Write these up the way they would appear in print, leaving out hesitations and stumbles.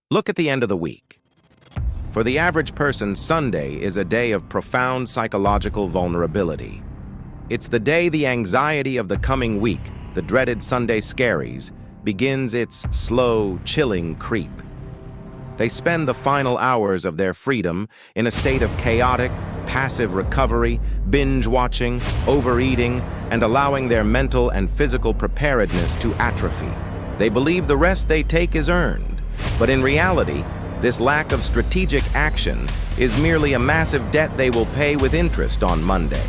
Look at the end of the week. For the average person, Sunday is a day of profound psychological vulnerability. It's the day the anxiety of the coming week, the dreaded Sunday Scaries, begins its slow, chilling creep. They spend the final hours of their freedom in a state of chaotic, passive recovery, binge-watching, overeating, and allowing their mental and physical preparedness to atrophy. They believe the rest they take is earned, but in reality, this lack of strategic action is merely a massive debt they will pay with interest on Monday.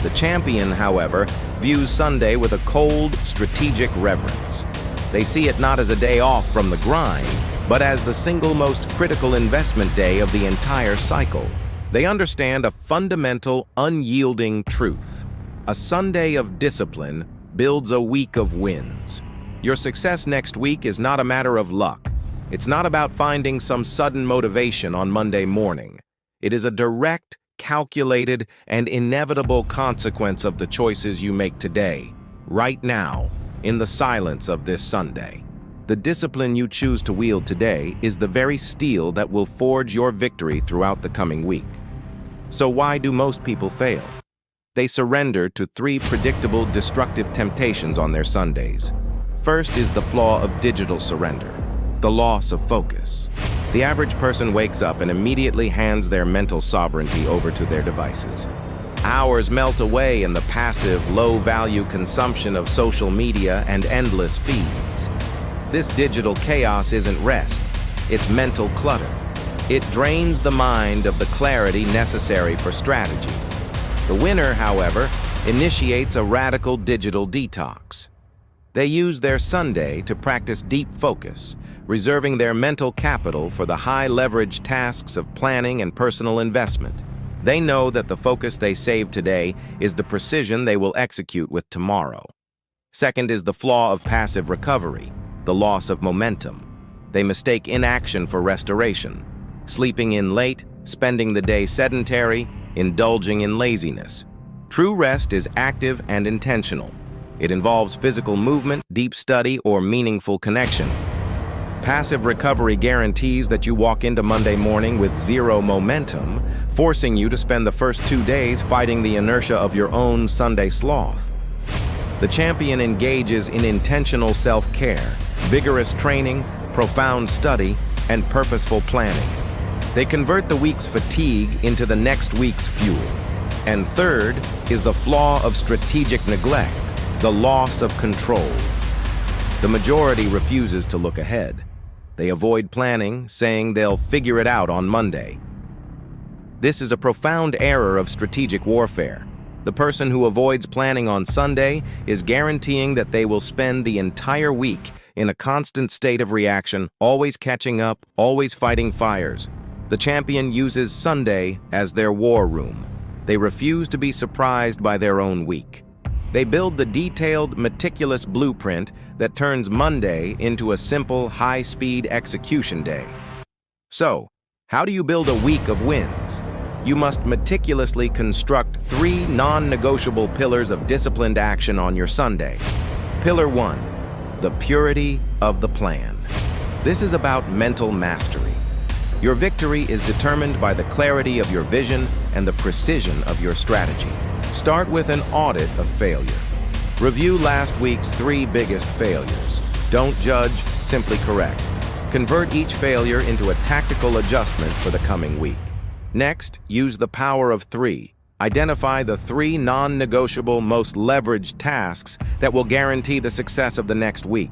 The champion, however, views Sunday with a cold, strategic reverence. They see it not as a day off from the grind, but as the single most critical investment day of the entire cycle. They understand a fundamental, unyielding truth. A Sunday of discipline builds a week of wins. Your success next week is not a matter of luck. It's not about finding some sudden motivation on Monday morning. It is a direct, calculated, and inevitable consequence of the choices you make today, right now, in the silence of this Sunday. The discipline you choose to wield today is the very steel that will forge your victory throughout the coming week. So why do most people fail? They surrender to three predictable, destructive temptations on their Sundays. First is the flaw of digital surrender, the loss of focus. The average person wakes up and immediately hands their mental sovereignty over to their devices. Hours melt away in the passive, low-value consumption of social media and endless feeds. This digital chaos isn't rest, it's mental clutter. It drains the mind of the clarity necessary for strategy. The winner, however, initiates a radical digital detox. They use their Sunday to practice deep focus, reserving their mental capital for the high-leverage tasks of planning and personal investment. They know that the focus they save today is the precision they will execute with tomorrow. Second is the flaw of passive recovery, the loss of momentum. They mistake inaction for restoration, sleeping in late, spending the day sedentary, indulging in laziness. True rest is active and intentional. It involves physical movement, deep study, or meaningful connection. Passive recovery guarantees that you walk into Monday morning with zero momentum, forcing you to spend the first 2 days fighting the inertia of your own Sunday sloth. The champion engages in intentional self-care, vigorous training, profound study, and purposeful planning. They convert the week's fatigue into the next week's fuel. And third is the flaw of strategic neglect, the loss of control. The majority refuses to look ahead. They avoid planning, saying they'll figure it out on Monday. This is a profound error of strategic warfare. The person who avoids planning on Sunday is guaranteeing that they will spend the entire week in a constant state of reaction, always catching up, always fighting fires. The champion uses Sunday as their war room. They refuse to be surprised by their own week. They build the detailed, meticulous blueprint that turns Monday into a simple, high-speed execution day. So, how do you build a week of wins? You must meticulously construct 3 non-negotiable pillars of disciplined action on your Sunday. Pillar 1, the purity of the plan. This is about mental mastery. Your victory is determined by the clarity of your vision and the precision of your strategy. Start with an audit of failure. Review last week's 3 biggest failures. Don't judge, simply correct. Convert each failure into a tactical adjustment for the coming week. Next, use the power of 3. Identify the 3 non-negotiable, most leveraged tasks that will guarantee the success of the next week.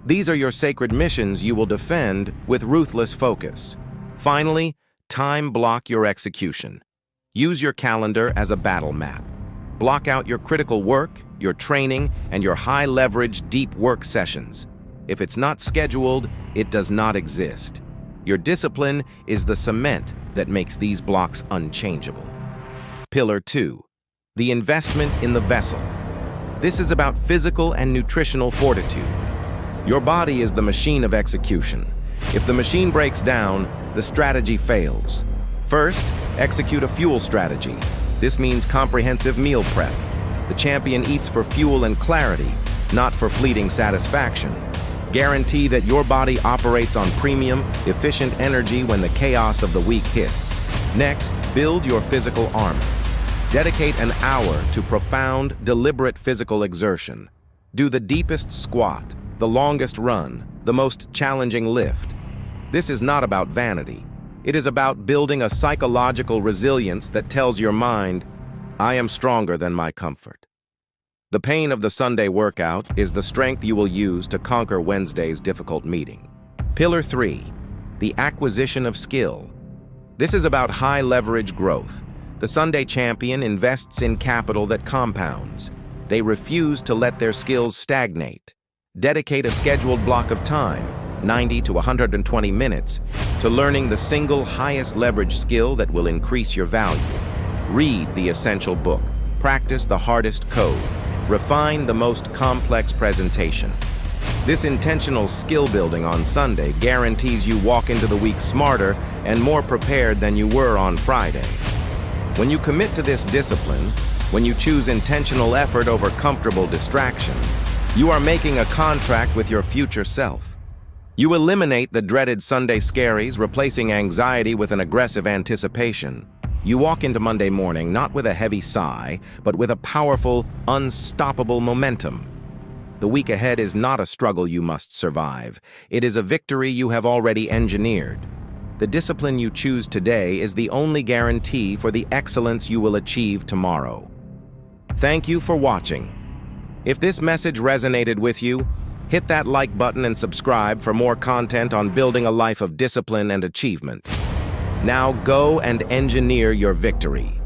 These are your sacred missions you will defend with ruthless focus. Finally, time block your execution. Use your calendar as a battle map. Block out your critical work, your training, and your high-leverage, deep work sessions. If it's not scheduled, it does not exist. Your discipline is the cement that makes these blocks unchangeable. Pillar 2, the investment in the vessel. This is about physical and nutritional fortitude. Your body is the machine of execution. If the machine breaks down, the strategy fails. First, execute a fuel strategy. This means comprehensive meal prep. The champion eats for fuel and clarity, not for fleeting satisfaction. Guarantee that your body operates on premium, efficient energy when the chaos of the week hits. Next, build your physical armor. Dedicate an hour to profound, deliberate physical exertion. Do the deepest squat, the longest run, the most challenging lift. This is not about vanity. It is about building a psychological resilience that tells your mind, I am stronger than my comfort. The pain of the Sunday workout is the strength you will use to conquer Wednesday's difficult meeting. Pillar 3, the acquisition of skill. This is about high-leverage growth. The Sunday champion invests in capital that compounds. They refuse to let their skills stagnate. Dedicate a scheduled block of time, 90 to 120 minutes, to learning the single highest leverage skill that will increase your value. Read the essential book. Practice the hardest code. Refine the most complex presentation. This intentional skill building on Sunday guarantees you walk into the week smarter and more prepared than you were on Friday. When you commit to this discipline, when you choose intentional effort over comfortable distraction, you are making a contract with your future self. You eliminate the dreaded Sunday scaries, replacing anxiety with an aggressive anticipation. You walk into Monday morning not with a heavy sigh, but with a powerful, unstoppable momentum. The week ahead is not a struggle you must survive. It is a victory you have already engineered. The discipline you choose today is the only guarantee for the excellence you will achieve tomorrow. Thank you for watching. If this message resonated with you, hit that like button and subscribe for more content on building a life of discipline and achievement. Now go and engineer your victory.